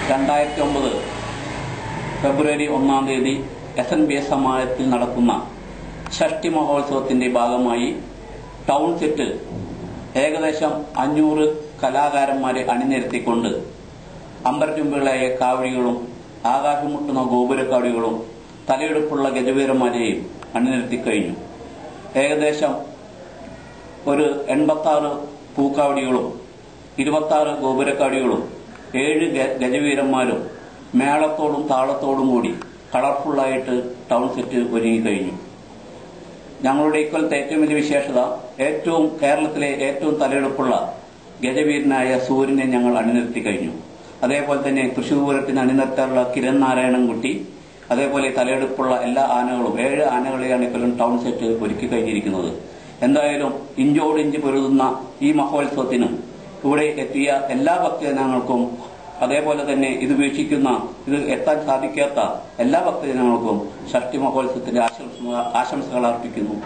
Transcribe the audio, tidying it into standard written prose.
2009 ഫെബ്രുവരി 1-ാം തീയതി SNBS സമാജത്തിൽ നടക്കുന്ന ഷഷ്ടി മഹോത്സവത്തിന്റെ ഭാഗമായി ടൗൺ സെറ്റ് ഏകദേശം 500 കലാകാരന്മാരെ അണിനിരത്തിക്കൊണ്ട് അമ്പരചുംബികളായ കാവടികളും ആകാശമുട്ടുന്ന ഗോപുരക്കാവടികളും തലയെടുപ്പുള്ള ഗജവീരന്മാരെയും അണിനിരത്തി കഴിഞ്ഞു. ഏകദേശം ഒരു 86 പൂക്കാവടികളും 26 ഗോപുരക്കാവടികളും 7 ഗജവീരന്മാരും മേളത്തോടും താളത്തോടും കൂടി കളർഫുള്ളായിട്ട് ടൗൺ സെറ്റ് ഒരുങ്ങി കഴിഞ്ഞു. ഞങ്ങളുടെ ഇക്കൊല്ലത്തെ ഏറ്റവും വലിയ വിശേഷത കേരളത്തിലെ ഏറ്റവും തലയെടുപ്പുള്ള ഗജവീരനായ സൂര്യനെ ഞങ്ങൾ അണിനിരത്തി കഴിഞ്ഞു. അതേപോലെ തന്നെ തൃശൂർ പൂരത്തിന് അണിനിരത്താറുള്ള കിരൺ നാരായണൻകുട്ടി, അതേപോലെ തലയെടുപ്പുള്ള എല്ലാ ആനകളും 7 ആനകളെയാണ് ഇക്കൊല്ലം ടൗൺ സെറ്റ് ഒരുക്കി കഴിഞ്ഞിരിക്കുന്നത്. എന്തായാലും ഇഞ്ചോടിഞ്ച് പൊരുതുന്ന ഈ മഹോത്സവത്തിന് ഇവിടെ എത്തിയ എല്ലാ ഭക്തജനങ്ങൾക്കും, അതേപോലെ തന്നെ ഇത് വീക്ഷിക്കുന്ന, ഇത് എത്താൻ സാധിക്കാത്ത എല്ലാ ഭക്തജനങ്ങൾക്കും ഷഷ്ടി മഹോത്സവത്തിന്റെ ആശംസകൾ അർപ്പിക്കുന്നു.